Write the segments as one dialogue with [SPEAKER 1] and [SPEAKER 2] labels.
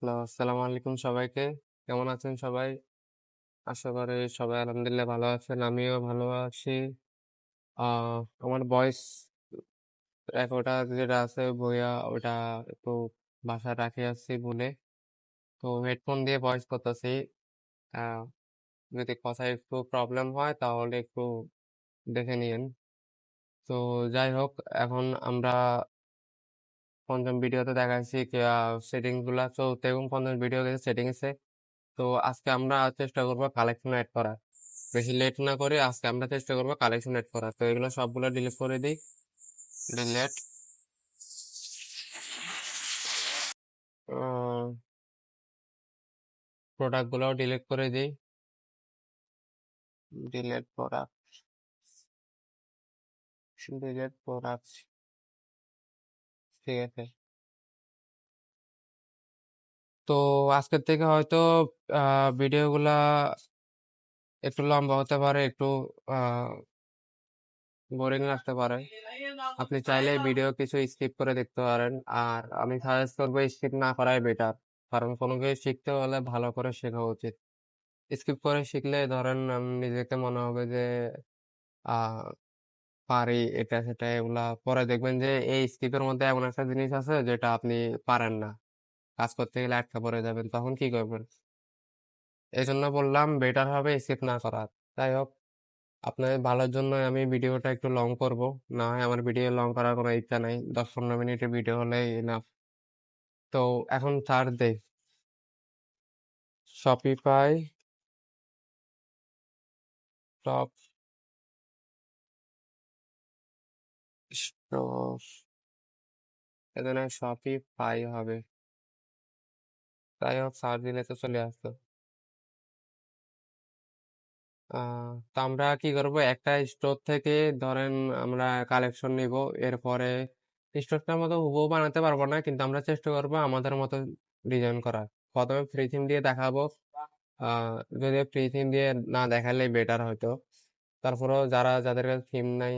[SPEAKER 1] Hello, আসসালামু আলাইকুম সবাইকে। কেমন আছেন সবাই? আশা করি সবাই আলহামদুলিল্লাহ ভালো আছেন। আমিও ভালো আছি। আমার ভয়েস রেকর্ডার যেটা আছে বইয়া ওটা একটু বাসায় রাখে আসছি ভুলে। তো হেডফোন দিয়ে ভয়েস করতেছি। আহ, যদি কথায় একটু প্রবলেম হয় তাহলে একটু দেখে নিন। তো যাই হোক, এখন আমরা পঞ্চম ভিডিওতে দেখাচ্ছি সেটিংস গুলা। তো দেখুন পঞ্চম ভিডিও গেছে সেটিংসে। তো আজকে আমরা চেষ্টা করবো কালেকশন অ্যাড করা। বেশি লেট না করে আজকে আমরা চেষ্টা করবো কালেকশন অ্যাড করা। তো এগুলো সবগুলো ডিলিট করে দিই। ডিলেট প্রোডাক্ট গুলো ডিলিট করে দিই। ডিলেট প্রোডাক্ট, ডিলেট প্রোডাক্ট, ঠিক আছে। তো আজকের থেকে হয়তো ভিডিও গুলা একটু লম্বা হতে পারে, একটু আহ বোরিং লাগতে পারে। আপনি চাইলে ভিডিও কিছু স্কিপ করে দেখতে পারেন, আর আমি সাজেস্ট করবো স্কিপ না করাই বেটার। কারণ কোনো কিছু শিখতে হলে ভালো করে শেখা উচিত। স্কিপ করে শিখলে ধরেন নিজেকে মনে হবে যে আহ পারি, এটা সেটা এগুলা। পরে দেখবেন যে এই স্কিপের মধ্যে এমন একটা জিনিস আছে যেটা আপনি পারেন না, কাজ করতে গেলে আটকা পড়ে যাবেন, তখন কি করবেন? এই জন্য বললাম বেটার হবে স্কিপ না করা। যাই হোক, আপনার ভালোর জন্য আমি ভিডিওটা একটু লং করব। না হয় আমার ভিডিও লং করার কোনো ইচ্ছা নাই, 10-15 মিনিটের ভিডিও হলে এনাফ। তো এখন সার্চ দেই শপিফাই টপ স্টোর, এখানে শপিফাই হবে। যাই হোক, সার্চ দিলে তো চলে আসতো। তো আমরা কি করব, একটা স্টোর থেকে ধরেন আমরা কালেকশন নিব। এরপরে স্টোরটার মতো হুবহু বানাতে পারবো না, কিন্তু আমরা চেষ্টা করব আমাদের মতো ডিজাইন করার। প্রথমে ফ্রি থিম দিয়ে দেখাবো। আহ যদি ফ্রি থিম দিয়ে না দেখালে বেটার হয়তো। তারপরেও যাদের কাছে থিম নাই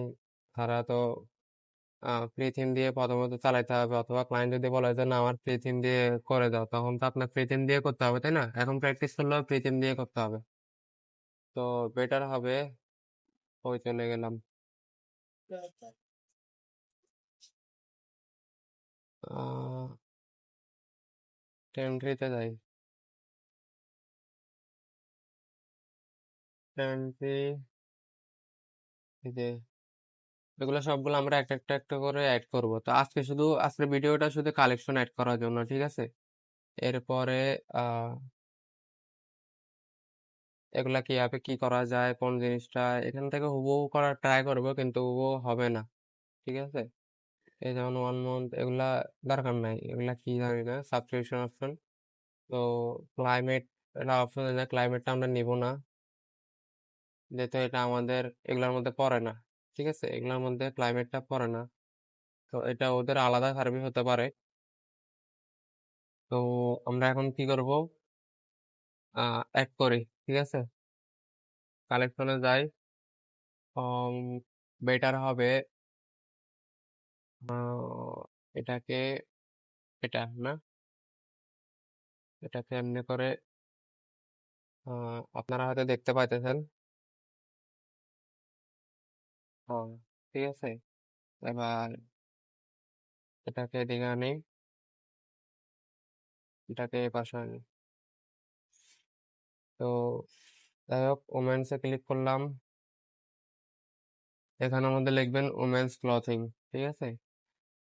[SPEAKER 1] তারা তো ফ্রি থিম দিয়ে প্রথমত চালাইতে হবে, অথবা ক্লায়েন্ট যদি বলে যে না আমার ফ্রি থিম দিয়ে করে দাও, তখন তো আপনার ফ্রি থিম দিয়ে করতে হবে, তাই না? এখন প্র্যাকটিস করলেও ফ্রি থিম দিয়ে করতে হবে। তো বেটার হবে। ওই চলে গেলাম। আহ টেন্ট্রিতে যাই। টেন্ট্রি, এই যে এগুলো সবগুলো আমরা একটা একটা একটা করে অ্যাড করব। তো আজকে শুধু আজকের ভিডিওটা শুধু কালেকশন অ্যাড করার জন্য, ঠিক আছে? এরপরে আহ এগুলা কিভাবে কি করা যায়, কোন জিনিসটা এখান থেকে হুবহু করার ট্রাই করব, কিন্তু হুবহু হবে না, ঠিক আছে? এই যেমন 1 মান্থ, এগুলা দরকার নাই। এগুলা কি জানি না, সাবস্ক্রিপশন অপশন। তো ক্লাইমেট, এটা অপশন আছে, ক্লাইমেটটা আমরা নিব না, যেহেতু এটা আমাদের এগুলোর মধ্যে পড়ে না। ঠিক আছে, এগুলোর মধ্যে ক্লাইমেটটা পড়ে না। তো এটা ওদের আলাদা সার্ভিস হতে পারে। তো আমরা এখন কি করব, অ্যাড করি, ঠিক আছে? কালেকশনে যাই। বেটার হবে এটাকে, এটা না, এটাকে এমনি করে আপনারা হয়তো দেখতে পাইতেছেন। আহ, ঠিক আছে, এবার এটাকে এদিকে আনি, এটাকে এই পাশে আনি। তো যাই হোক, ওমেন্সে ক্লিক করলাম। এখানের মধ্যে লিখবেন ওমেন্স ক্লথিং, ঠিক আছে?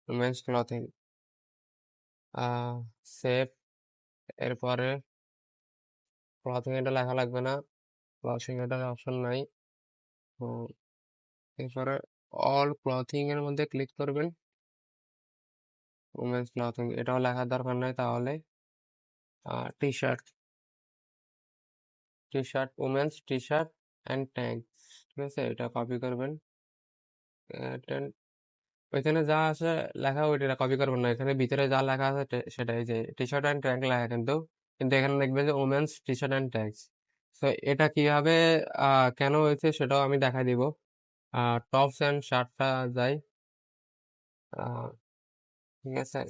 [SPEAKER 1] Women's clothing, save. এরপরে ক্লথিং এটা লেখা লাগবে না, ক্লথিং এটার অপশন নাই। তো এরপরে অল ক্লথিং এর মধ্যে ক্লিক করবেন। ওমেন্স ক্লথিং এটাও লেখার দরকার নাই তাহলে। টি shirt, T shirt, women's T shirt and tag, ঠিক আছে? এটা কপি করবেন। ওইখানে যা আছে লেখা ওইটা কপি করবেন না, এখানে ভিতরে যা লেখা আছে সেটাই, যে টি শার্ট অ্যান্ড ট্যাগ লেখা, কিন্তু কিন্তু এখানে দেখবেন যে women's T shirt and tags. তো এটা কিভাবে কেন হয়েছে সেটাও আমি দেখাই দিব। টপস অ্যান্ড শার্টটা যাই। আহ, ঠিক আছে,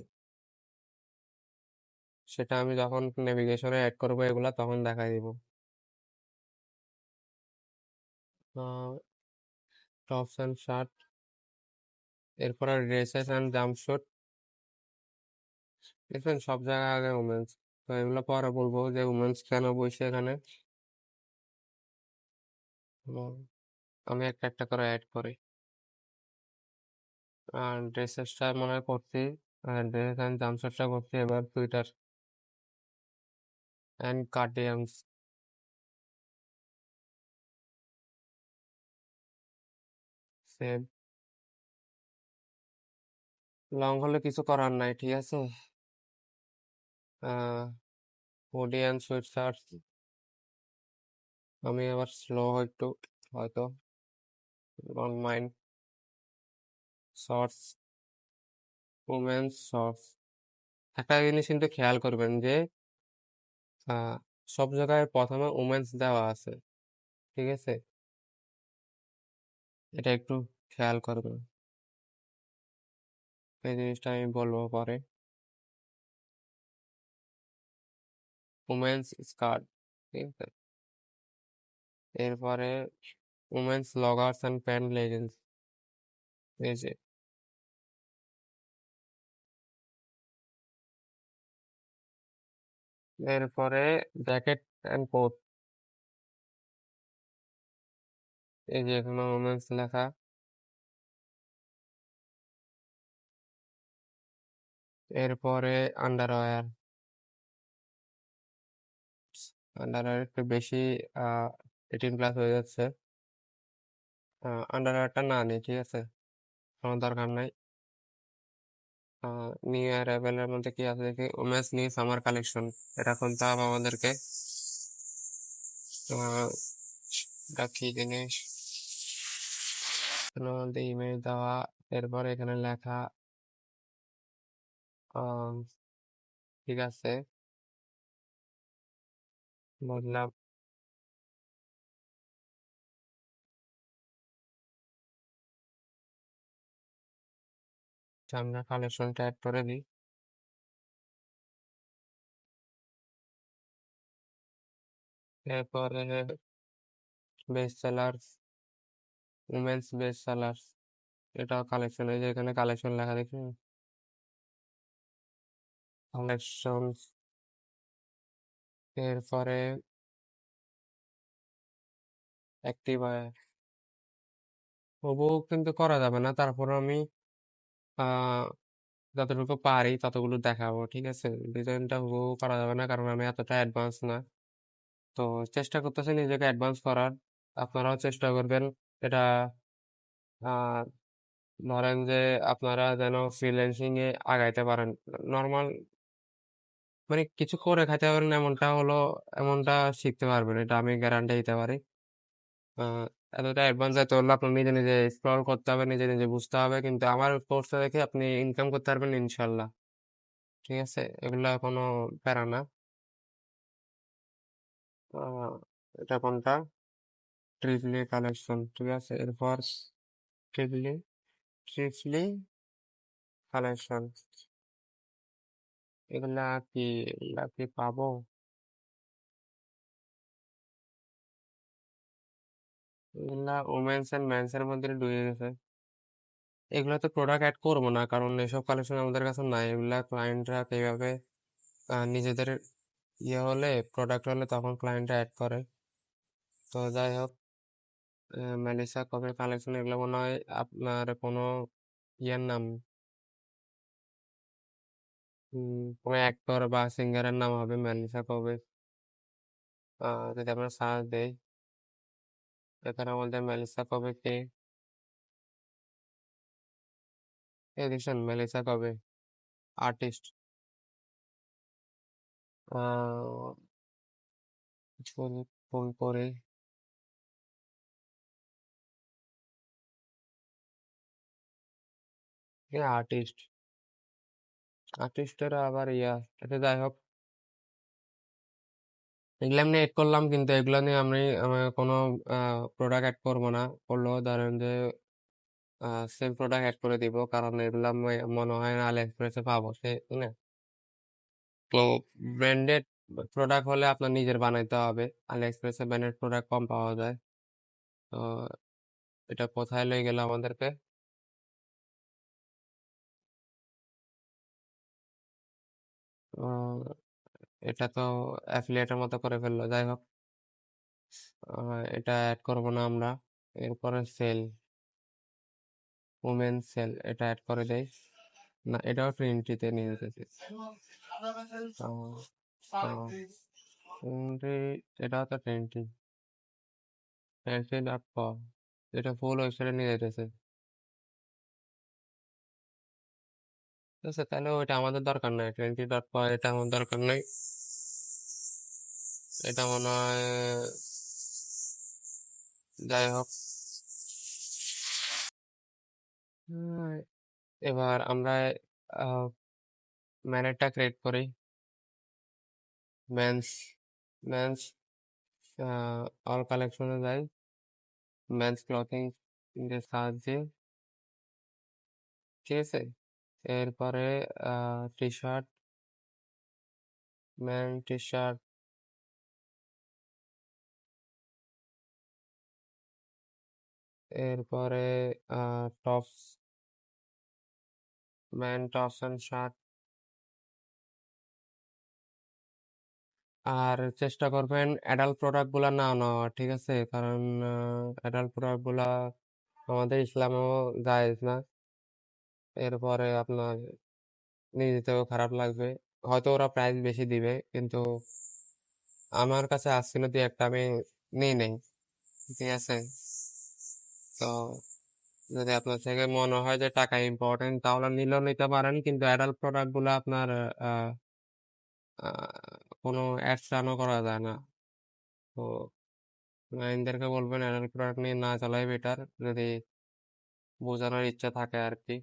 [SPEAKER 1] সেটা আমি যখন নেভিগেশনে অ্যাড করবো এগুলা তখন দেখাই দিব। টপস অ্যান্ড শার্ট, এরপরে ড্রেসেস অ্যান্ড জাম্পস্যুট। দেখবেন সব জায়গায় আগে উমেন্স, তো এগুলো পরে বলবো যে উমেন্স কেন বইছে এখানে। এবং আমি একটা একটা করে অ্যাড করি। আর ড্রেসেসটা মনে হয় করছি, আর ড্রেস অ্যান্ড জাম্পস্যুটটা করছি, এবার টুইটার অ্যান্ড কার্ডিয়ান্স সেভ। লং হলে কিছু করার নাই, ঠিক আছে। হুডি অ্যান্ড সুইট শার্টস, আমি আবার স্লো একটু হয়তো, don't mind. Shorts, women's shorts. একটা জিনিস কিন্তু খেয়াল করবেন যে আহ, সব জায়গায় প্রথমে উমেন্স দেওয়া আছে, ঠিক আছে, এটা একটু খেয়াল করবেন। এই জিনিসটা আমি বলবো পরে। উমেন্স স্কার্ট, ঠিক আছে। এরপরে উমেন্স লগার্স অ্যান্ড প্যান্ট লেগিংস, এই যে। এরপরে জ্যাকেট অ্যান্ড কোট, এই যে এখানে উমেন্স লেখা। এরপরে আন্ডারওয়্যার, আন্ডারওয়্যার একটু বেশি 18+ হয়ে যাচ্ছে। আন্ডারওয়্যারটা না নেই, ঠিক আছে, আমার দরকার নাই। নিউ অ্যারাইভেলের মধ্যে কি আছে দেখি, উমেন্স নিউ সামার কালেকশন, এটা খুলতে হবে আমাদেরকে। আহ, এটা কি জিনিস, এখানের মধ্যে ইমেজ দেওয়া, এরপর এখানে লেখা। আহ, ঠিক আছে, বললাম। আমরা কালেকশনটা অ্যাড করে দিই। এরপরে best sellers, women's best sellers, এটাও কালেকশন, এই যে এখানে কালেকশন লেখা দেখি, কালেকশন। এরপরে অ্যাক্টিভ, হুবহু কিন্তু করা যাবে না, তারপর আমি আহ যতটুকু পারি ততগুলো দেখাবো, ঠিক আছে। ডিজাইনটা হুবহু করা যাবে না কারণ আমি এতটা অ্যাডভান্স না। তো চেষ্টা করতেছি নিজেকে অ্যাডভান্স করার, আপনারাও চেষ্টা করবেন এটা। আহ ধরেন যে আপনারা যেন ফ্রিল্যান্সিং এ আগাইতে পারেন। নর্মাল মানে কিছু করে খাইতে পারেন এমনটা হলো, এমনটা শিখতে পারবেন, এটা আমি গ্যারান্টি দিতে পারি। আহ এতটা অ্যাডভান্স যাইতে হলে আপনার নিজে নিজে এক্সপ্লোর করতে হবে, নিজে নিজে বুঝতে হবে, কিন্তু আমার কোর্সটা দেখে আপনি ইনকাম করতে পারবেন ইনশাল্লাহ, ঠিক আছে, এগুলা কোনো প্যারা না। আহ, এটা কোনটা, ট্রিপলি কালেকশন, ঠিক আছে। এরপর ট্রিপলি, ট্রিপলি কালেকশন, এগুলা কি, এগুলা কি পাবো? এগুলা ওমেন্স এন্ড মেন্স এর মধ্যে ঢুকে গেছে। এগুলা তো প্রোডাক্ট অ্যাড করবো না কারণ এসব কালেকশন আমাদের কাছে নাই, এগুলা ক্লায়েন্টরা এইভাবে নিজেদের ইয়ে হলে, প্রোডাক্ট হলে তখন ক্লায়েন্টরা অ্যাড করে। তো যাই হোক, মেলিসা কবের কালেকশন, এগুলো মনে হয় আপনার কোনো ইয়ের নাম, কোনো অ্যাক্টর বা সিঙ্গারের নাম হবে মেলিসা কবে। যদি আমরা সার্চ দেই, এখানে আমাদের মেলিসা কবে কে, এডিশন মেলিসা কবে, আর্টিস্ট, ফুল করে, আর্টিস্ট, আর্টিস্টের আবার ইয়া, এটা যাই হোক, এগুলো আমি এড করলাম কিন্তু এগুলো নিয়ে আমি কোনো প্রোডাক্ট অ্যাড করবো না, করলেও ধরেন যে সেম প্রোডাক্ট অ্যাড করে দিব কারণ এগুলো আমি মনে হয় না আলি এক্সপ্রেসে পাবো, সে না। তো ব্র্যান্ডেড প্রোডাক্ট হলে আপনার নিজের বানাইতে হবে। আলি এক্সপ্রেসে ব্র্যান্ডেড প্রোডাক্ট কম পাওয়া যায়। তো এটা কোথায় লয়ে গেল আমাদেরকে? আহ, এটা তো অ্যাফিলিয়েটের মতো করে ফেললো, যাই হোক। এটা অ্যাড করবো না আমরা। এরপরে সেল, উমেন সেল, এটা অ্যাড করে দেই। না, এটাও ট্রিনিটিতে নিয়ে যেতেছি। এটাও তো ট্রিনিটি, ট্রিনিটি ডট কম, এটা ফুল ওয়েবসাইটে নিয়ে যেতেছে। ঠিক আছে, তাহলে ওইটা আমাদের দরকার নাই, ট্রিনিটি ডট কম এটা আমার দরকার নাই। এটা মনে হয়, যাই হোক। আহ, এবার আমরা ম্যানেটটা ক্রিয়েট করি। মেন্স, মেন্স অল কালেকশনে যাই, মেন্স ক্লথিং এর সাহায্যে। ঠিক আছে, এরপরে T shirt, man T shirt, এরপরে tops, man tops and shirt. আর চেষ্টা করবেন অ্যাডাল্ট প্রোডাক্ট গুলা না নেওয়া, ঠিক আছে, কারণ অ্যাডাল্ট প্রোডাক্ট গুলা আমাদের ইসলামেও জায়েজ না। এরপরে আপনার নিজেতেও খারাপ লাগবে, হয়তো ওরা প্রাইস বেশি দিবে, কিন্তু আমার কাছে আসছিল দিয়ে একটা আমি নিই নেই। ঠিক আছে, তো যদি আপনার থেকে মনে হয় যে টাকা ইম্পর্টেন্ট, তাহলে নিলেও নিতে পারেন, কিন্তু অ্যাডাল্ট প্রোডাক্ট গুলো আপনার আহ, কোনো অ্যাডস রানও করা যায় না। তো এদেরকে বলবেন অ্যাডাল্ট প্রোডাক্ট নিয়ে না চালাই বেটার, যদি বোঝানোর ইচ্ছা থাকে আর কি।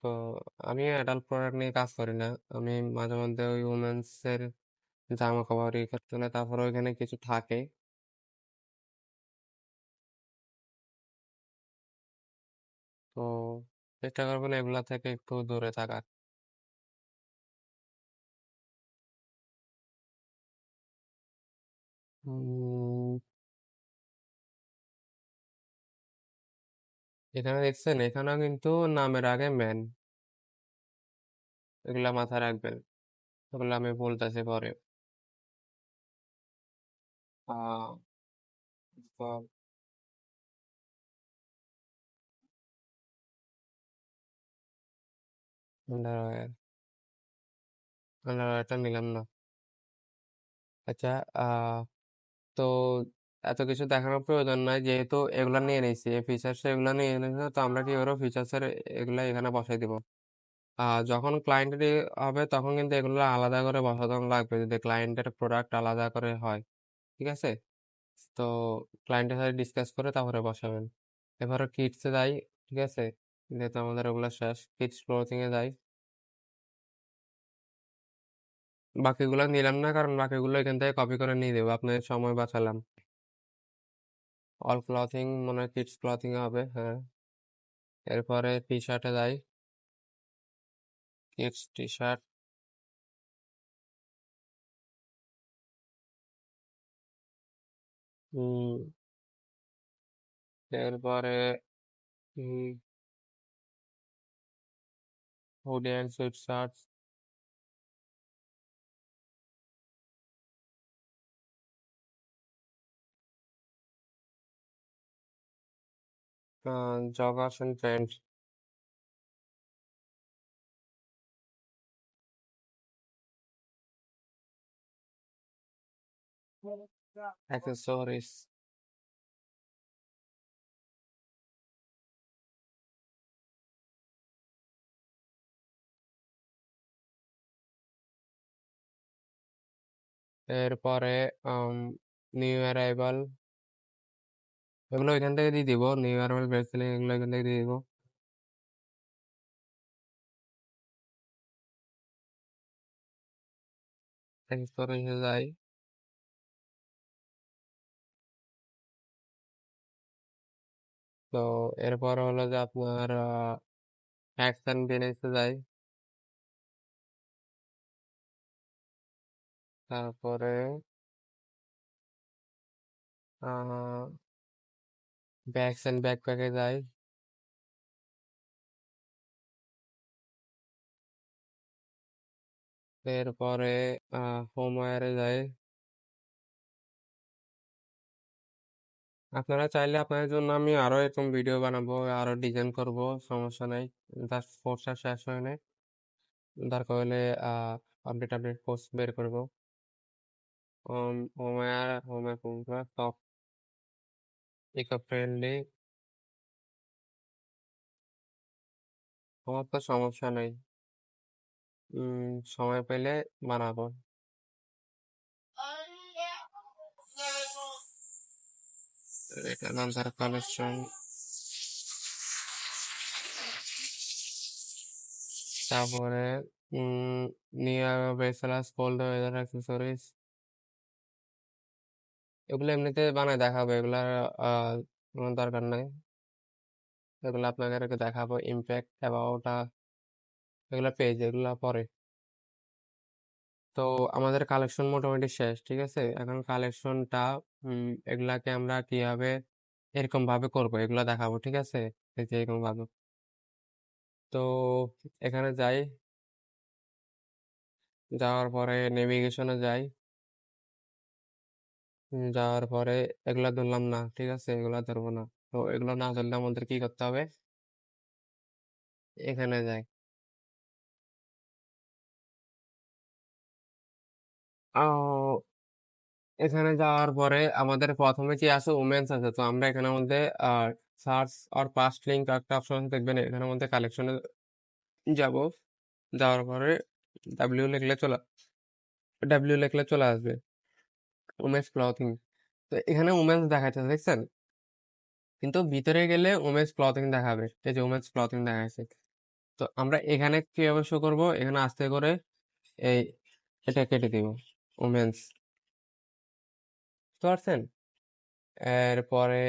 [SPEAKER 1] তো আমি অ্যাডাল্ট প্রোডাক্ট নিয়ে কাজ করি না, আমি মাঝে মধ্যে ওই উমেন্স এর জামা কাপড় এই করতে হলে, তারপরে ওইখানে কিছু থাকে। তো চেষ্টা করবেন এগুলা থেকে একটু দূরে থাকার। উম, এখানে দেখছেন, এখানেও কিন্তু নামের আগে ম্যান, এগুলা মাথায় রাখবেন, এগুলো আমি বলতেছি পরে। আহ আন্ডারওয়্যার, আন্ডারওয়্যারটা নিলাম না। আচ্ছা, আহ তো এত কিছু দেখানোর প্রয়োজন নাই, যেহেতু এগুলা নিয়ে নিয়েছি, এই ফিচার্স এগুলা নিয়ে নিয়েছি, তো আমরা কি করবো, ফিচার্সের এগুলা এখানে বসাই দিব। যখন ক্লায়েন্টের হবে তখন কিন্তু এগুলো আলাদা করে বসানো লাগবে, যদি ক্লায়েন্টের প্রোডাক্ট আলাদা করে হয়। ঠিক আছে, তো ক্লায়েন্টের সাথে ডিসকাস করে তারপরে বসাবেন। এবারে কিটসে যাই। ঠিক আছে, যেহেতু আমাদের ওগুলো শেষ, কিটস ক্লোথিং এ যাই। বাকিগুলো নিলাম না, কারণ বাকিগুলো এখান থেকে কপি করে নিয়ে দেবো, আপনার সময় বাঁচালাম। অল ক্লথিং মনে হয় কিডস ক্লথিং হবে, হ্যাঁ। এরপরে টি শার্টে যাই, কিডস টি শার্ট। এরপরে hoodie and sweet shirt. Joggers and pant. Accessories. এরপরে নিউ অ্যারাইভাল, এগুলো এখান থেকে দিয়ে দিব, নিউ অ্যারাইভাল বেস্ট সেলিং এগুলো এখান থেকে দিয়ে দিব। অ্যাক্সেসরিজে যাই। তো এরপর হলো যে আপনার ফ্যাক্টস অ্যান্ড বেনিফিটে যাই। তারপরে আহ ব্যাগস এন্ড ব্যাকপ্যাকে যাই। এরপরে হোমওয়্যারে যাই। আপনারা চাইলে আপনাদের জন্য আমি আরো এরকম ভিডিও বানাবো, আরো ডিজাইন করব, সমস্যা নাই। জাস্ট কোর্সটা শেষ হয় নাই, দরকার হলে আপডেট আপডেট কোর্স বের করবো। হোমওয়্যার টপ ইকো ফ্রেন্ডলি, আমার তো সমস্যা নেই। সময় পেলে বানাবো। এটা নাম তার কালেকশন। তারপরে নিয়ার বেসালাস কোল্ড ওয়েদার অ্যাক্সেসরিজ, এগুলো এমনিতে বানায় দেখাবো, এগুলার কোনো দরকার নাই। এগুলো আপনাদেরকে দেখাবো ইমপ্যাক্ট অ্যাবাউট এগুলা পেজ, এগুলা পরে। তো আমাদের কালেকশন মোটামুটি শেষ, ঠিক আছে। এখন কালেকশনটা এগুলাকে আমরা কিভাবে এরকম ভাবে করবো এগুলা দেখাবো, ঠিক আছে। এই যে এরকম ভাবে। তো এখানে যাই, যাওয়ার পরে নেভিগেশনে যাই। যাওয়ার পরে এগুলা ধরলাম না, ঠিক আছে, এগুলা ধরবো না। তো এগুলো না ধরলে আমাদের কি করতে হবে, এখানে যাই। আহ, এখানে যাওয়ার পরে আমাদের প্রথমে কি আছে, উমেন্স আছে। তো আমরা এখানের মধ্যে সার্চ আর পাস্ট লিঙ্ক একটা অপশন আছে, দেখবেন এখানের মধ্যে কালেকশনে যাব। যাওয়ার পরে ডাব্লিউ লিখলে চলে ডাব্লিউ লিখলে চলে আসবে উমেন্স ক্লথিং। তো এখানে উমেন্স দেখাচ্ছে দেখছেন, কিন্তু ভিতরে গেলে উমেন্স ক্লথিং দেখাবে। এই যে উমেন্স ক্লথিং দেখাচ্ছে। তো আমরা এখানে কিভাবে শো করবো, এখানে আস্তে করে এই এটা কেটে দিব, উমেন্স। বুঝতে পারছেন? এরপরে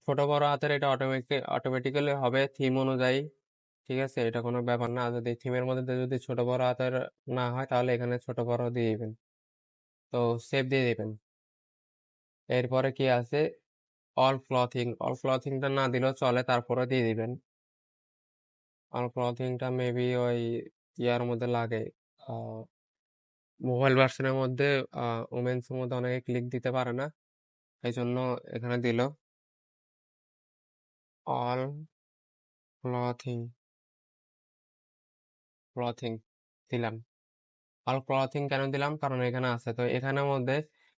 [SPEAKER 1] ছোট বড় হাতের এটা অটোমেটিক্যালি হবে থিম অনুযায়ী, ঠিক আছে। এটা কোনো ব্যাপার না, যদি থিমের মধ্যে যদি ছোট বড় হাতের না হয় তাহলে এখানে ছোট বড় দিয়ে দিবেন। তো সেভ দিয়ে দিবেন। এরপরে কি আছে, অল ক্লথিংটা না দিলেও চলে, তারপরে দিয়ে দিবেন। অল ক্লথিংটা মেবি ওই ইয়ার মধ্যে লাগে, মোবাইল ভার্সনের মধ্যে। ওমেন্সের মধ্যে অনেকে ক্লিক দিতে পারে না, এই জন্য এখানে দিল অল ক্লথিং। ক্লথিং দিলাম। অল ক্লথিং কেন দিলাম, কারণ এখানে আছে। তো এখানের মধ্যে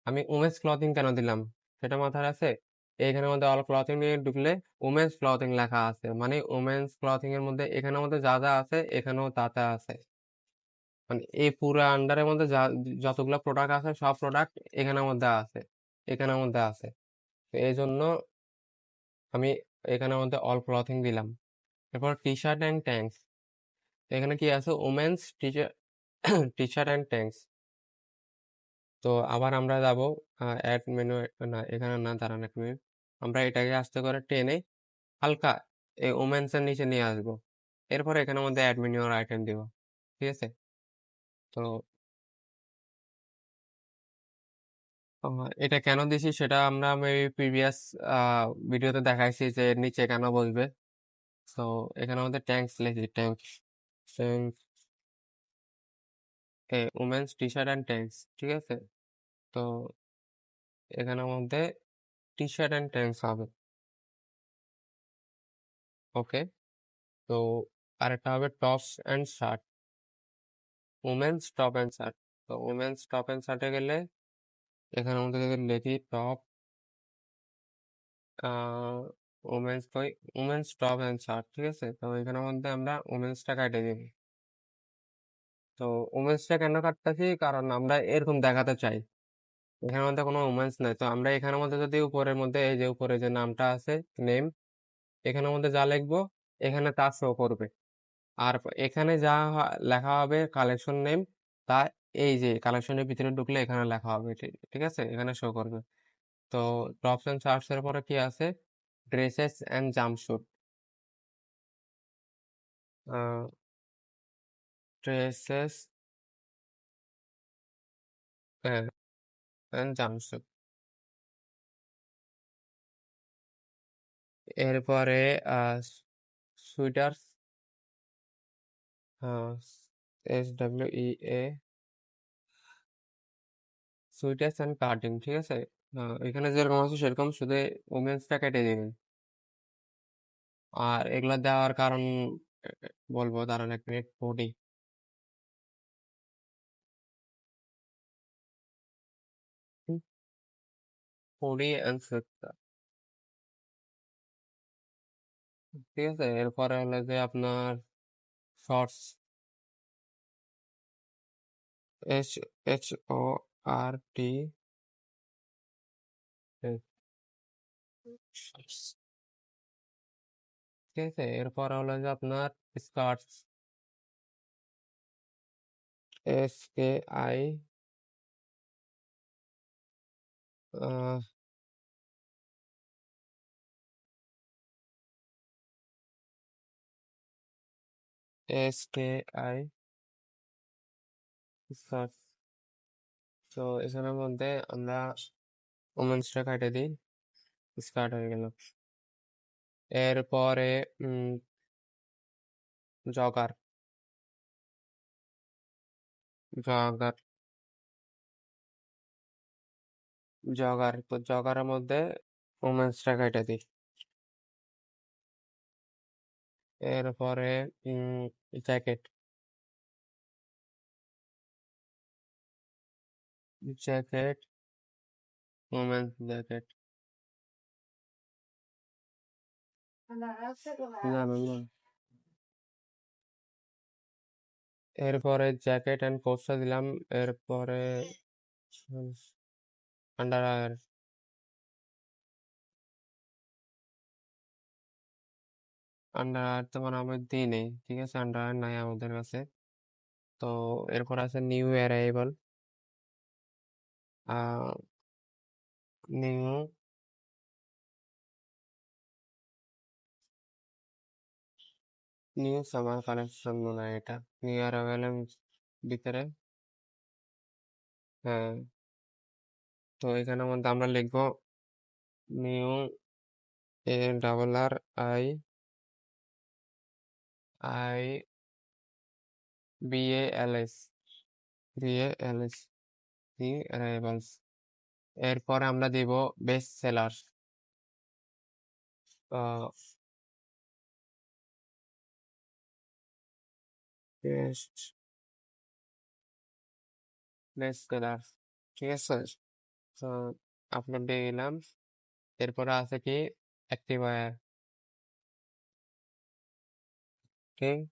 [SPEAKER 1] আমি উমেন্স ক্লথিং কেন দিলাম সেটা মাথায় আছে। এখানের মধ্যে অল ক্লথিং নিয়ে ঢুকলে উমেন্স ক্লথিং লেখা আছে, মানে উমেন্স ক্লথিং এর মধ্যে এখানের মধ্যে যা যা আছে এখানেও তা তা আছে। মানে এই পুরো আন্ডারের মধ্যে যতগুলো প্রোডাক্ট আছে সব প্রোডাক্ট এখানের মধ্যে আছে, এখানের মধ্যে আছে। তো এই জন্য আমি এখানের মধ্যে অল ক্লথিং দিলাম। এরপর টি শার্ট অ্যান্ড ট্যাঙ্কস, এখানে কি আছে, women's T shirt and tanks. তো আবার আমরা যাব অ্যাড মেনু, না এখানে না, দাঁড়ান এক মিনিট। আমরা এটাকে আস্তে করে টেনে হালকা এই ওমেন্স এর নিচে নিয়ে আসবো। এরপরে এখানের মধ্যে অ্যাড মেনু আর আইটেম দিব, ঠিক আছে। তো এটা কেন দিছি সেটা আমরা প্রিভিয়াস ভিডিওতে দেখাইছি যে এর নিচে কেন বসবে। তো এখানে আমাদের ট্যাঙ্কস লিখি, tanks, women's T shirt and tanks, ঠিক আছে। তো এখানের মধ্যে টি শার্ট অ্যান্ড ট্যাঙ্কস হবে, ওকে। তো আরেকটা হবে tops and shirt, women's top and shirt. তো উমেন্স টপ অ্যান্ড শার্টে গেলে এখানে আমাদের যদি লিখি টপ, উমেন্স কই, উমেন্স টপ অ্যান্ড শার্ট, ঠিক আছে। তো এখানের মধ্যে আমরা উমেন্সটা কাটে দিই। তো উমেন্সটা কেন কাটতেছি, কারণ আমরা এরকম দেখাতে চাই। এখানের মধ্যে কোনো উমেন্স নাই, তো আমরা এখানের মধ্যে যদি উপরের মধ্যে এই যে উপরে যে নামটা আছে, নেম, এখানের মধ্যে যা লিখবো এখানে তা শো করবে। আর এখানে যা লেখা হবে কালেকশন নেম, তা এই যে কালেকশনের ভিতরে ঢুকলে এখানে লেখা হবে, ঠিক ঠিক আছে, এখানে শো করবে। তো টপস এন্ড শার্টস এর পরে কি আছে, ড্রেসেস এন্ড জাম্পস্যুট। ড্রেসেস হ্যাঁ, জামশুদ। এরপরে সুইটার্স, SWEA, সুইটার্স অ্যান্ড কাটিং, ঠিক আছে। এখানে যেরকম আছে সেরকম, শুধু উমেন্সটা কেটে দিবেন। আর এগুলা দেওয়ার কারণ বলবো, দাঁড়ান এক minute. Body, body and sweater, ঠিক আছে। এরপরে হলো যে আপনার শর্টস, SHORT, শর্টস, ঠিক আছে। এরপর হলো যে আপনার স্কার্টস, SKI, SKI স্কার্টস। তো এখানের মধ্যে আমরা ওমেন্সটা কাটে দিই, স্কার্ট হয়ে গেল। এরপরে জগার, জগার, জগার, তো জগারের মধ্যে ওমেন্সটা কেটে দিই। এরপরে জ্যাকেট, জ্যাকেট, ওমেন্স জ্যাকেট, না না না। এরপরে জ্যাকেট অ্যান্ড কোটসটা দিলাম। এরপরে আন্ডার, আন্ডার তেমন আমি দিই নেই, ঠিক আছে, আন্ডার নাই আমাদের কাছে। তো এরপর আছে new arrival, new, new summer collection মনে হয় এটা, নিউ অ্যারাইভালের ভিতরে। হ্যাঁ, তো এখানের মধ্যে আমরা লিখবো new, ARRIVALS, VALS, new arrivals. এরপরে আমরা দিব best seller, best, best seller, ঠিক আছে। তো আপলোড দিয়ে দিলাম। এরপরে আছে কি অ্যাক্টিভায়ার, ঠিক,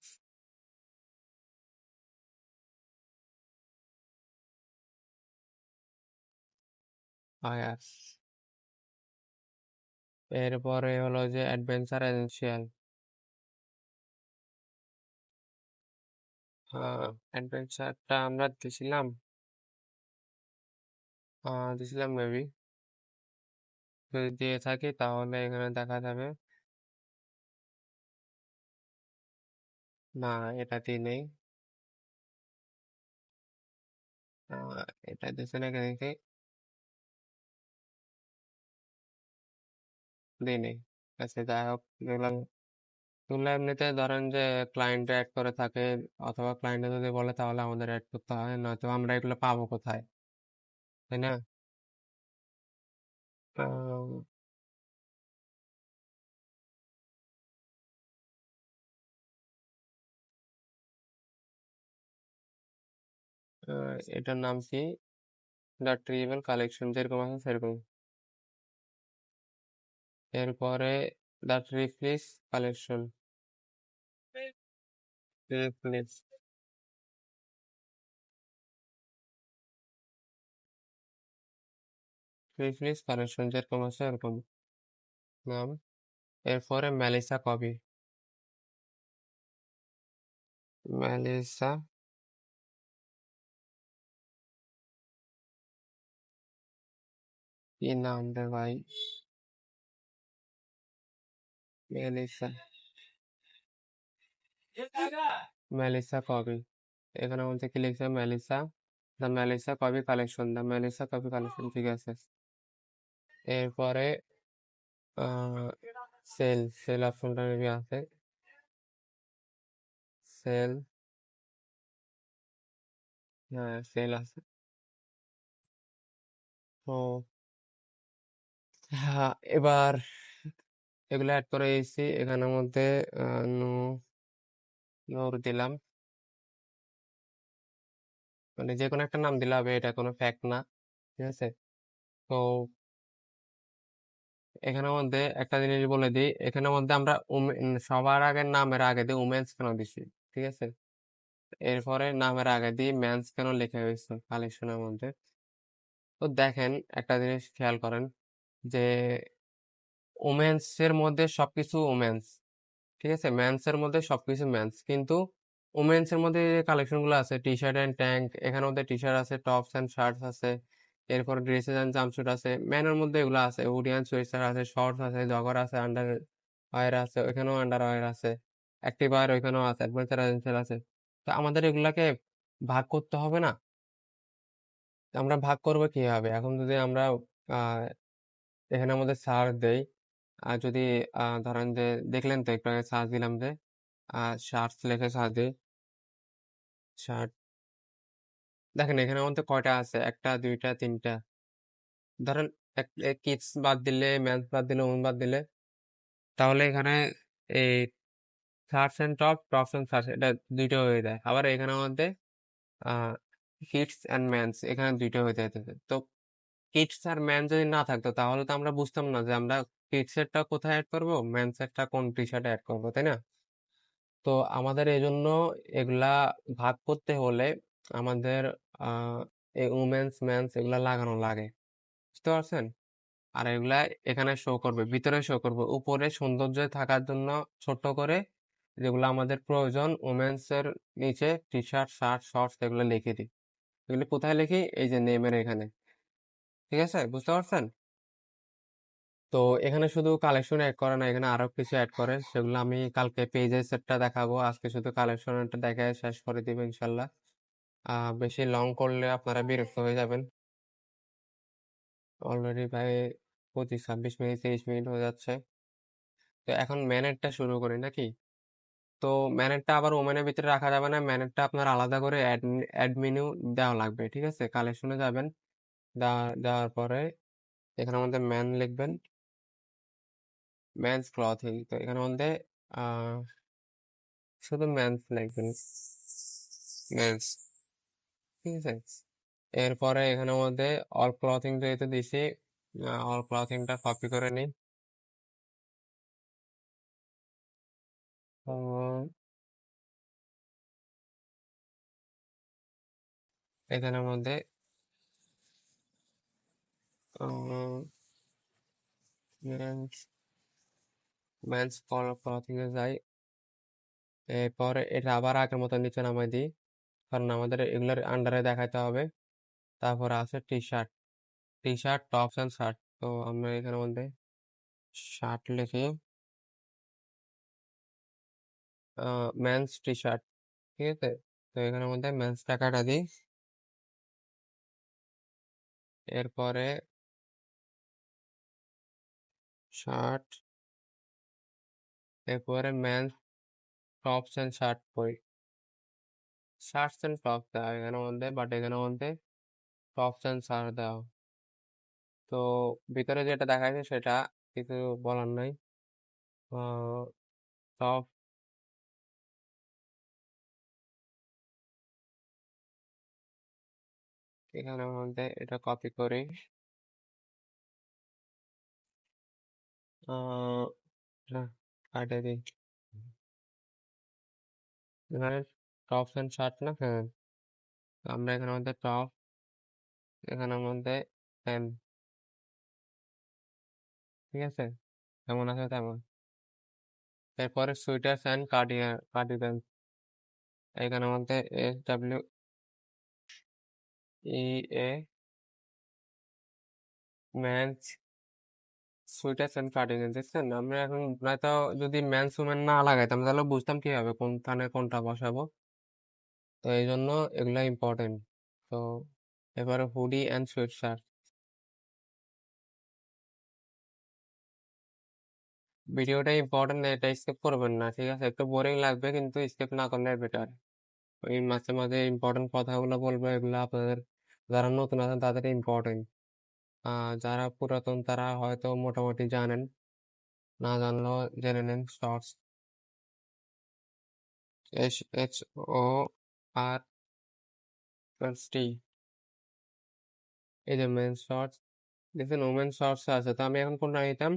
[SPEAKER 1] আয়ার। এরপরে হলো যে অ্যাডভেঞ্চার এসেনশিয়াল, অ্যাডভেঞ্চারটা আমরা দিছিলাম, দিছিলাম মেবি। যদি দিয়ে থাকি তাহলে এখানে দেখা যাবে। না, এটাতেই নেই। এটা দিছে না কেন দেখি, দিই নেই। আচ্ছা, যাই হোক, দেখলাম। এগুলো এমনিতে ধরেন যে ক্লায়েন্ট অ্যাড করে থাকে, অথবা ক্লায়েন্টে যদি বলে তাহলে আমাদের অ্যাড করতে হয়, নয়তো আমরা এগুলো পাবো কোথায়, তাই না? আহ, এটার নাম কি, দ্য ট্রিবল কালেকশন, যেরকম আছে সেরকম। এরপরে দ্য ট্রিফলিস কালেকশন, ট্রিফলিস, ট্রিফলিস কালেকশন যেরকম আছে এরকম নাম। এরপরে মেলিসা কবি, মেলিসা, কি নাম রে ভাই, মেলিসা, মেলিসা কবি। এখানে বলতে কি লিখছে, Melissa the Melissa copy collection, the Melissa copy collection, ঠিক আছে। এরপরে সেল, সেল অপশনটা মেবি আছে, সেল, হ্যাঁ সেল আছে। তো হ্যাঁ, এবার এগুলো অ্যাড করে দিয়েছি এখানের মধ্যে। নো, নোর দিলাম, মানে যে কোনো একটা নাম দিলে হবে, এটা কোনো ফ্যাক্ট না, ঠিক আছে। তো এখানের মধ্যে একটা জিনিস বলে দিই, এখানের মধ্যে আমরা সবার আগে নামের আগে দিই উমেন্স কেন দিছি, ঠিক আছে। এরপরে নামের আগে দিই মেন্স কেন লেখা হয়েছে কালেকশনের মধ্যে। তো দেখেন একটা জিনিস খেয়াল করেন যে ওমেন্স এর মধ্যে সবকিছু ওমেন্স, ঠিক আছে, মেন্স এর মধ্যে সবকিছু মেন্স, কিন্তু ওমেন্স এর মধ্যে যে কালেকশন গুলো আছে টি শার্ট এন্ড ট্যাঙ্ক, এখানের মধ্যে টি শার্ট আছে, টপস এন্ড শার্টস আছে, এরপর ড্রেসেস এন্ড জাম্পস্যুট আছে, ম্যানের মধ্যে এগুলো আছে, হুডি এন্ড সোয়েটার আছে, শর্টস আছে, জগার আছে, আন্ডার ওয়্যার আছে, ওইখানেও আন্ডার ওয়্যার আছে, অ্যাক্টিভ ওয়্যার ওইখানেও আছে, অ্যাডভেঞ্চার এসেনশিয়াল আছে। তো আমাদের এগুলাকে ভাগ করতে হবে না? আমরা ভাগ করবো কিভাবে? এখন যদি আমরা আহ এখানে আমাদের সার্চ দেই, আর যদি ধরেন যে দেখলেন তো একটু আগে সার্চ দিলাম যে শার্টস লিখে সার্চ দিই, শার্ট, দেখেন এখানে মধ্যে কয়টা আছে, একটা দুইটা তিনটা, ধরেন কিডস বাদ দিলে, মেন্স বাদ দিলে, উমেন বাদ দিলে, তাহলে এখানে এই shirts and top, tops and shirts, এটা দুইটা হয়ে যায়। আবার এখানে মধ্যে আহ কিডস এন্ড মেন্স, এখানে দুইটা হয়ে যাইতেছে। তো কিডস আর মেন যদি না থাকতো তাহলে তো আমরা বুঝতাম না যে আমরা কিডস এরটা কোথায় অ্যাড করবো, মেন্স এরটা কোন টি শার্টে অ্যাড করবো, তাই না? তো আমাদের এই জন্য এগুলা ভাগ করতে হলে আমাদের এই উমেন্স মেন্স এগুলা লাগানো লাগে, বুঝতে পারছেন? আর এগুলা এখানে শো করবে, ভিতরে শো করবে, উপরে সৌন্দর্য থাকার জন্য ছোট করে যেগুলো আমাদের প্রয়োজন উমেন্স এর নিচে টি শার্ট, শার্ট, শর্টস এগুলো লিখে দিই। এগুলো কোথায় লিখি? এই যে নেমের এখানে, ঠিক আছে, বুঝতে পারছেন? তো এখানে শুধু কালেকশন অ্যাড করে না, এখানে আরো কিছু অ্যাড করে, সেগুলো আমি কালকে পেজের সেটটা দেখাবো, আজকে শুধু কালেকশনটা দেখে শেষ করে দিব ইনশাল্লাহ। বেশি লং করলে আপনারা বিরক্ত হয়ে যাবেন। অলরেডি প্রায় 25, 26 মিনিট, 30 মিনিট হয়ে যাচ্ছে। তো এখন ম্যানেটটা শুরু করি নাকি? তো ম্যানেটটা আবার ওমেনের ভিতরে রাখা যাবে না, ম্যানেটটা আপনার আলাদা করে অ্যাড মেনু দেওয়া লাগবে, ঠিক আছে। কালেকশনে যাবেন, দেওয়ার পরে এখানে আমাদের ম্যান লিখবেন, ম্যানস ক্লথিং, তো এখানে মধ্যে আহ শুধু মেন্স লিখবেন, মেন্স, ঠিক আছে। এরপরে এখানের মধ্যে অল ক্লথিং যেহেতু দিছি, অল ক্লথিংটা কপি করে নিই। তো এখানের মধ্যে মেন্স, মেন্স ক্লথিং এ যাই, এরপরে এটা আবার আগের মতো নিচে নামাই দিই, কারণ আমাদের এগুলোর আন্ডারে দেখাতে হবে। তারপর আছে T shirt, T shirt, tops and shirt, তো আমরা এখানের মধ্যে শার্ট লিখি, মেন্স টি শার্ট, ঠিক আছে। তো এখানের মধ্যে মেন্স টাকাটা দিই, এরপরে শার্ট, এরপরে মেন্স টপস এন্ড শার্ট করি, শার্টস এন্ড টপস দেওয়া এখানের মধ্যে, বাট এখানের মধ্যে টপস এন্ড শার্ট দেওয়া। তো ভিতরে যেটা দেখাচ্ছে সেটা কিছু বলার নাই। টপ, এখানের মধ্যে এটা কপি করি, আহ কাটে দিই, এখানে টপস এন্ড শার্ট না, হ্যাঁ, আমরা এখানের মধ্যে টপ, এখানের মধ্যে প্যান্ট, ঠিক আছে, যেমন আছে তেমন। এরপরে সুইটার্স অ্যান্ড কার্ডিগান, এখানের মধ্যে SWEA men's sweaters and cardigan, দেখছেন? আমরা এখন নয়তো যদি মেন্স উমেন না লাগাইতাম তাহলে বুঝতাম কিভাবে কোনখানে কোনটা বসাবো। তো এই জন্য এগুলা ইম্পর্টেন্ট। তো এবারে হুডি অ্যান্ড সোয়েট শার্ট। ভিডিওটা ইম্পর্টেন্ট, এটা স্কিপ করবেন না, ঠিক আছে? একটু বোরিং লাগবে কিন্তু স্কিপ না করলে বেটার। ওই মাঝে মাঝে ইম্পর্টেন্ট কথাগুলো বলবো, এগুলো আপনাদের যারা নতুন আছেন তাদের ইম্পর্টেন্ট। যারা পুরাতন তারা হয়তো মোটামুটি জানেন, না জানলেও জেনে নেন। শর্টস, SHORTS, এই যে মেন শর্টস। দেখছেন ওমেন শর্টস আছে, তো আমি এখন কোনটা নিতাম?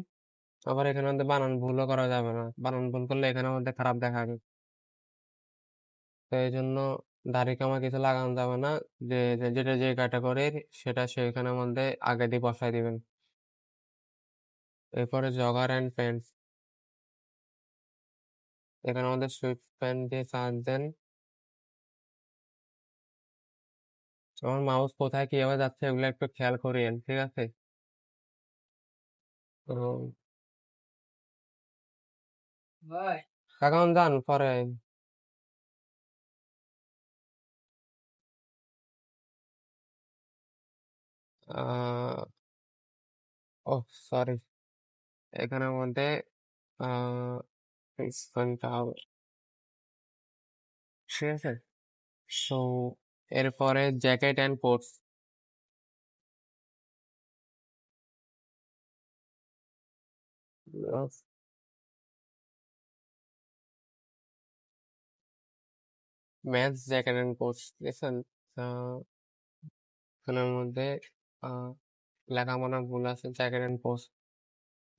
[SPEAKER 1] আবার এখানে মধ্যে বানান ভুলও করা যাবে না, বানান ভুল করলে এখানে মধ্যে খারাপ দেখাবে। তো এই জন্য দাড়ি কামা কিছু লাগানো যাবে না। যেটা যে ক্যাটাগরির সেটা সেখানের মধ্যে আগে দিয়ে বসাই দিবেন। এরপরে জগার অ্যান্ড প্যান্ট, এখানে আমাদের সুইট প্যান্ট দিয়ে চার্জ দেন। আমার মাউস কোথায় কিভাবে যাচ্ছে এগুলো একটু খেয়াল করিয়েন, ঠিক আছে? তো এখন যান পরে। আহ ও সরি, এখানের মধ্যে আহ স্পেনটা হবে, ঠিক আছে? সো এরপরে jacket and quotes, match jacket and quotes, দেখছেন? আহ, এখানের মধ্যে আহ, লেখা মনে হয় ভুল আছে। Jacket and quotes,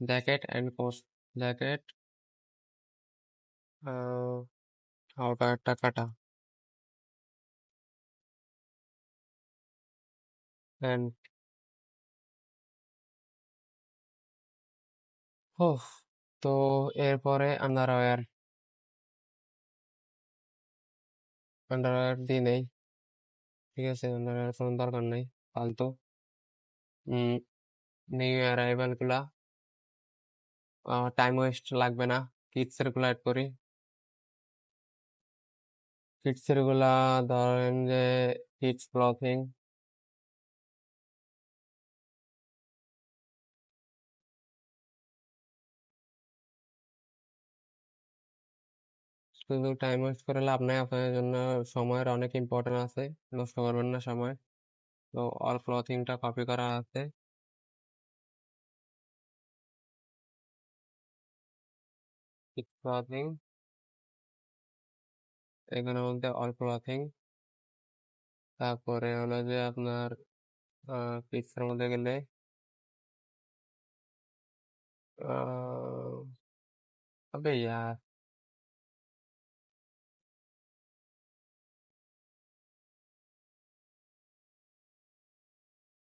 [SPEAKER 1] jacket and quotes, jacket হালকা একটা কাটা অ্যান্ড তো এরপরে আন্ডারওয়্যার, আন্ডারওয়্যার দিই নেই, ঠিক আছে? আন্ডারওয়্যার কোনো দরকার নেই, ফালতু। নিউ অ্যারাইভাল গুলা টাইম ওয়েস্ট লাগবে না, কিডস এর গুলা অ্যাড করি। কিডস এর গুলা ধরেন যে কিডস ক্লথিং, শুধু টাইম ওয়েস্ট করে লাভ নাই, আপনাদের জন্য সময়ের অনেক ইম্পর্টেন্ট আছে, নষ্ট করবেন না সময়। তো অল ক্লথিংটা কপি করা আছে, কিডস ক্লথিং, এখানের মধ্যে অল ক্লথিং। তারপরে হলো যে আপনার কিডস এর মধ্যে গেলে আহ আবে ইয়ার,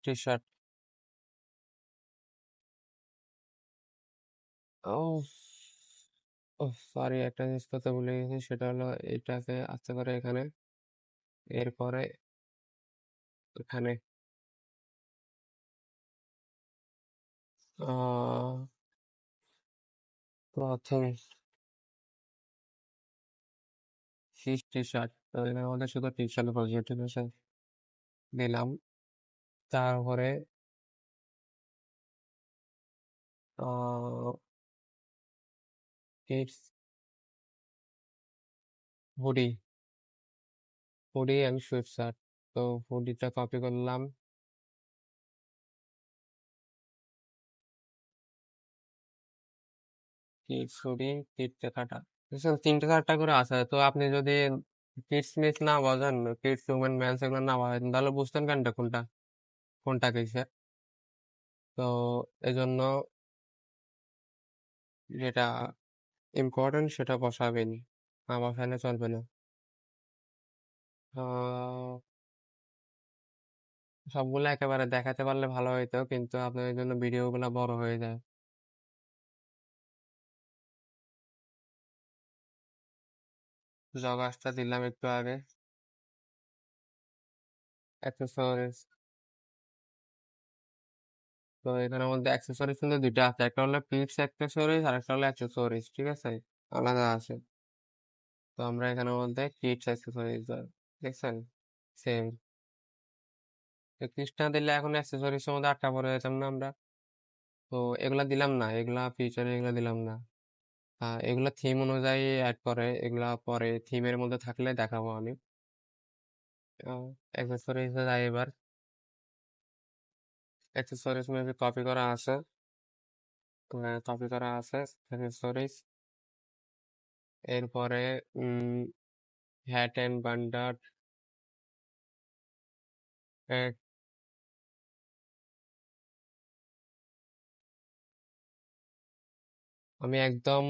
[SPEAKER 1] টি শার্ট। ও ও সরি, একটা জিনিস কথা ভুলে গেছি, সেটা হলো এটাকে আস্তে করে এখানে, এরপরে এখানে ক্লথিং, টি শার্ট, তো এখানে আমাদের শুধু টি শার্ট প্রজেক্ট দিলাম। তারপরে kids hoodie, hoodie and sweatshirt. তো হুডিটা কপি করলাম, কিডস হুডি, তিনটে কাটা, বুঝছেন? তিনটে চারটা করে আছে, তো আপনি যদি কিডস মিস না বোঝেন, কিডস উমেন মেন্স এগুলো না বোঝেন, তাহলে বুঝতেন কেনটা কোনটা কোনটা কিসে? তো এজন্য যেটা ইম্পর্টেন্ট সেটা বসাবেন, না বসালে চলবে না। আহ, সবগুলো একেবারে দেখাতে পারলে ভালো হইতো, কিন্তু আপনার জন্য ভিডিও গুলা বড় হয়ে যায়। জগাসটা দিলাম একটু আগে। অ্যাক্সেসরিজ, তো এখানের মধ্যে অ্যাক্সেসরিজ কিন্তু দুইটা আছে, একটা হলো পিটস অ্যাক্সেসরিজ আর একটা হলো অ্যাক্সেসরিজ, ঠিক আছে? আলাদা আছে। তো আমরা এখানের মধ্যে কিডস অ্যাক্সেসরিজ দেখছেন, সেম। 31 না দিলে এখন অ্যাক্সেসরিজ এর মধ্যে আটকা পড়ে যেতাম না আমরা। তো এগুলা দিলাম না, এগুলা ফিউচারে এগুলা দিলাম না। এগুলা থিম অনুযায়ী অ্যাড করে, এগুলা পরে থিমের মধ্যে থাকলে দেখাবো আমি। অ্যাক্সেসরিজে যাই এবার। অ্যাক্সেসরিজ মেবি কপি করা আছে, কপি করা আছে অ্যাক্সেসরিজ। এরপরে হ্যাট অ্যান্ড বান্ডার, আমি একদম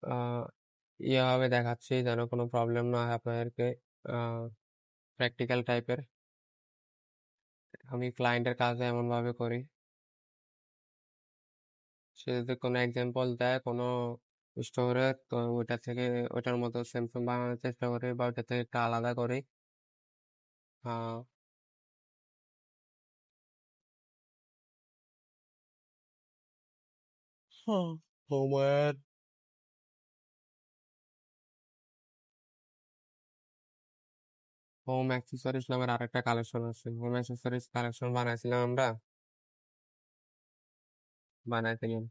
[SPEAKER 1] আহ ইয়েভাবে দেখাচ্ছি যেন কোনো প্রবলেম না হয় আপনাদেরকে। প্র্যাকটিক্যাল টাইপের আমি ক্লায়েন্টের কাজে এমন ভাবে করি। সে যদি কোনো এক্সাম্পল দেয় কোনো স্টোরে, তো ওইটা থেকে ওইটার মতো সেম সেম বানানোর চেষ্টা করি বা ওইটা থেকে একটা আলাদা করি। আহ হোমের হোম অ্যাক্সেসরিজ নামের আরেকটা কালেকশন আছে। হোম অ্যাক্সেসরিজ কালেকশন বানাইছিলাম আমরা, বানাইছিলাম।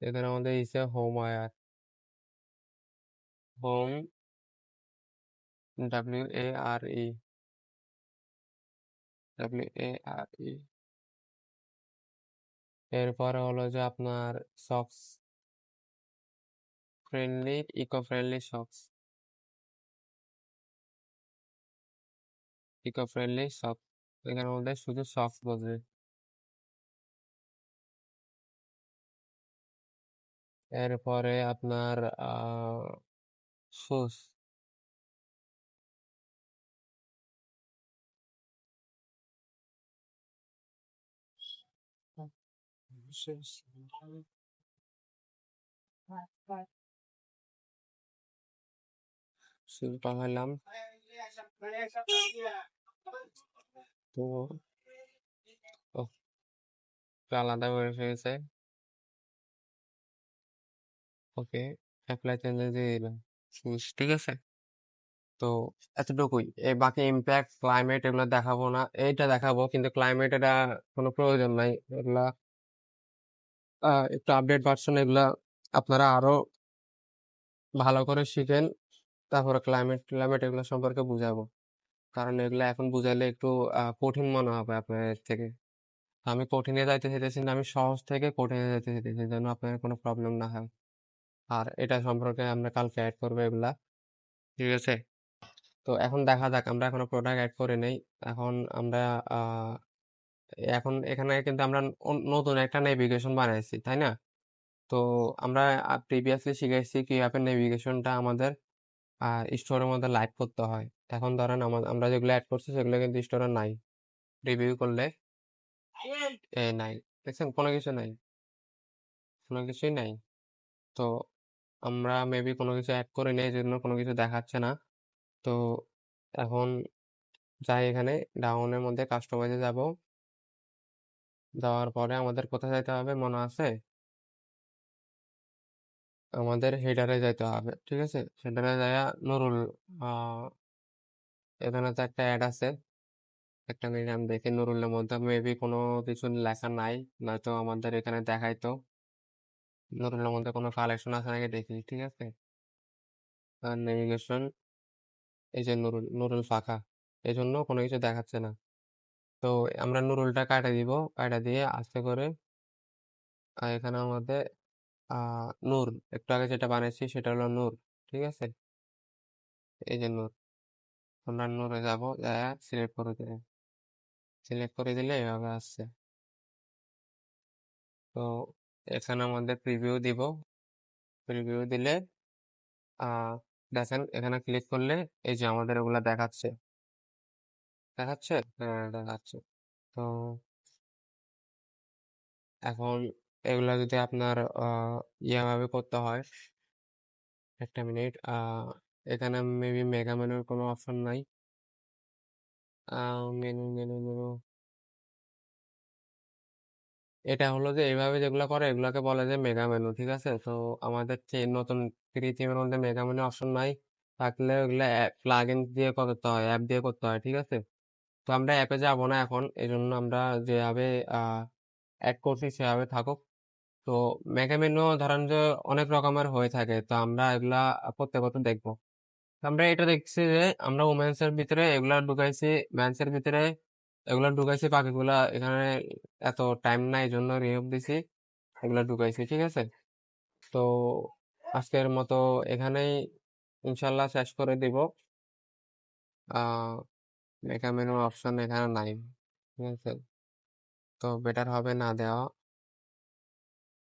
[SPEAKER 1] এদের মধ্যে ইসে home wear, home, WARE, WARE। এরপরে হলো যে আপনার socks, friendly, eco friendly socks, eco friendly socks. এখানের মধ্যে শুধু সক্স বসবে। এরপরে আপনার শুজ, শুজ বানালাম। তো ও, একটু আলাদা করে ফেলছে। ওকে, অ্যাপ্লাই চেঞ্জে দিয়ে দিলাম শুজ, ঠিক আছে। তো এতটুকুই। বাকি ইম্প্যাক্ট, ক্লাইমেট এগুলো দেখাবো না। এইটা দেখাবো কিন্তু ক্লাইমেট এটা কোনো প্রয়োজন নাই। এগুলা একটু আপডেট ভার্সন, এগুলা আপনারা আরো ভালো করে শিখেন, তারপরে ক্লাইমেট ক্লাইমেট এগুলো সম্পর্কে বুঝাবো। কারণ এগুলো এখন বুঝাইলে একটু কঠিন মনে হবে আপনাদের থেকে। আমি কঠিনে যাইতে চাইতেছি না, আমি সহজ থেকে কঠিনে যাইতে চাইতেছি যেন আপনার কোনো প্রবলেম না হয়। আর এটা সম্পর্কে আমরা কালকে অ্যাড করবো এগুলা, ঠিক আছে। তো এখন দেখা যাক, আমরা এখনো প্রোডাক্ট অ্যাড করে নেই। এখন আমরা আহ এখন এখানে কিন্তু আমরা নতুন একটা নেভিগেশন বানাইছি, তাই না? তো আমরা প্রিভিয়াসলি শিখেছি কিভাবে নেভিগেশনটা আমাদের স্টোরের মধ্যে লাইভ করতে হয়। এখন ধরেন আমরা যেগুলো অ্যাড করছি সেগুলো কিন্তু স্টোরে নাই। রিভিউ করলে নাই, দেখছেন কোনো কিছু নাই, কোনো কিছুই নাই। তো আমরা মেবি কোনো কিছু অ্যাড করে নেই, এই জন্য কোনো কিছু দেখাচ্ছে না। তো এখন যাই, এখানে ডাউনের মধ্যে কাস্টমাইজে যাব। যাওয়ার পরে আমাদের কোথায় যাইতে হবে মনে আছে? আমাদের হেডারে যাইতে হবে, ঠিক আছে। হেডারে যাইয়া নুরুল, আহ এখানে তো একটা অ্যাড আছে। একটা মিনিট আমি দেখি, নুরুলের মধ্যে মেবি কোনো কিছু লেখা নাই, নয়তো আমাদের এখানে দেখাইতো। নুরুলের মধ্যে কোনো কালেকশন আছে নাকি দেখি, ঠিক আছে। নেভিগেশন, এই যে নুরুল, নুরুল ফাঁকা, এই জন্য কোনো কিছু দেখাচ্ছে না। তো আমরা নুরুলটা কাটা দিব, কাটা দিয়ে আস্তে করে এখানে আমাদের নূর, একটু আগে যেটা বানিয়েছি সেটা হলো নূর, ঠিক আছে। এই যে নূর, আমরা নূরে যাবো, সিলেক্ট করে দিলে, সিলেক্ট করে দিলে এভাবে আসছে। তো এখানে আমাদের প্রিভিউ দিব, প্রিভিউ দিলে আহ দেখেন এখানে ক্লিক করলে এই যে আমাদের ওগুলা দেখাচ্ছে, দেখাচ্ছে, হ্যাঁ দেখাচ্ছে। তো এখন এগুলা যদি আপনার ভাবে করতে হয়, একটা মিনিট, এখানে মেবি মেগা মেনুর কোনো অপশন নাই। মেনু মেনু মেনু, এটা হলো যে এইভাবে যেগুলো করে এগুলাকে বলে যে মেগা মেনু, ঠিক আছে। তো আমাদের যে নতুন থিমের মধ্যে মেগা মেনু অপশন নাই, থাকলে ওগুলা প্লাগ ইন দিয়ে করতে হয়, অ্যাপ দিয়ে করতে হয়, ঠিক আছে। তো আমরা অ্যাপে যাব না এখন, এই জন্য আমরা যেভাবে অ্যাড করছি সেভাবে থাকুক। তো মেগা মেনু ধরেন যে অনেক রকমের হয়ে থাকে, তো আমরা এগুলা প্রত্যেকটা দেখবো। তো আমরা এটা দেখছি যে আমরা উমেন্স এর ভিতরে এগুলা ঢুকাইছি, মেন্স এর ভিতরে এগুলা ঢুকাইছি, বাকিগুলা এখানে এত টাইম নাই এই জন্য রিমুভ দিছি, এগুলা ঢুকাইছি, ঠিক আছে। তো আজকের মতো এখানেই ইনশাল্লাহ শেষ করে দিব। আহ মেগা মেনু অপশন এখানে নাই, ঠিক আছে, তো বেটার হবে না দেওয়া।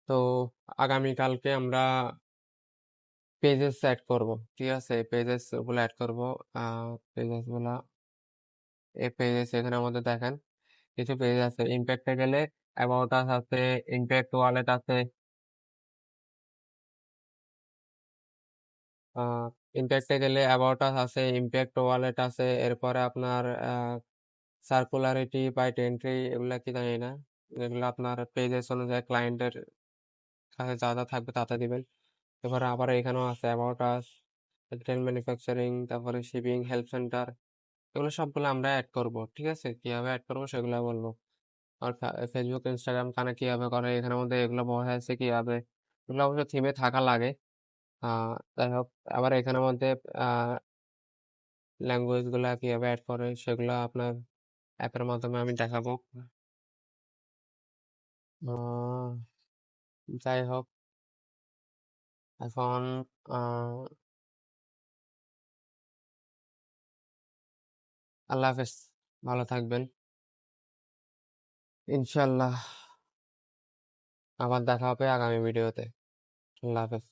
[SPEAKER 1] তো আগামীকালকে আমরা পেজেস অ্যাড করব, ঠিক আছে, পেজেস গুলো অ্যাড করবো। পেজেস গুলা, এই পেজেস এখানে আমাদের দেখেন কিছু পেজ আছে। ইম্প্যাক্টে গেলে অ্যাবাউট আস আছে, ইম্প্যাক্ট ওয়ালেট আছে, ইম্প্যাক্টে গেলে অ্যাবাউট আস আছে, ইম্প্যাক্ট ওয়ালেট আছে, এরপরে আপনার সার্কুলারিটি বাইট এন্ট্রি, এগুলা কি জানি না, এগুলো আপনার পেজেস অনুযায়ী ক্লায়েন্টের কাছে যা যা থাকবে তাতে দিবেন। এবারে আবার এখানেও আছে অ্যাবাউট আস, রিটেল ম্যানুফ্যাকচারিং, তারপরে শিপিং, হেল্প সেন্টার, এগুলো সবগুলো আমরা অ্যাড করব, ঠিক আছে। কিভাবে অ্যাড করবো সেগুলো বলবো। আর ফেসবুক ইনস্টাগ্রাম কানেক্ট কিভাবে করে এখানের মধ্যে এগুলো বলা আছে কিভাবে, এগুলো অবশ্য থিমে থাকা লাগে। যাই হোক, আবার এখানের মধ্যে আহ ল্যাঙ্গুয়েজ গুলা কিভাবে অ্যাড করে সেগুলো আপনার অ্যাপের মাধ্যমে আমি দেখাবো। আহ, যাই হোক, এখন আহ আল্লাহ হাফেজ, ভালো থাকবেন। ইনশাল্লাহ আবার দেখা হবে আগামী ভিডিওতে। আল্লাহ হাফেজ।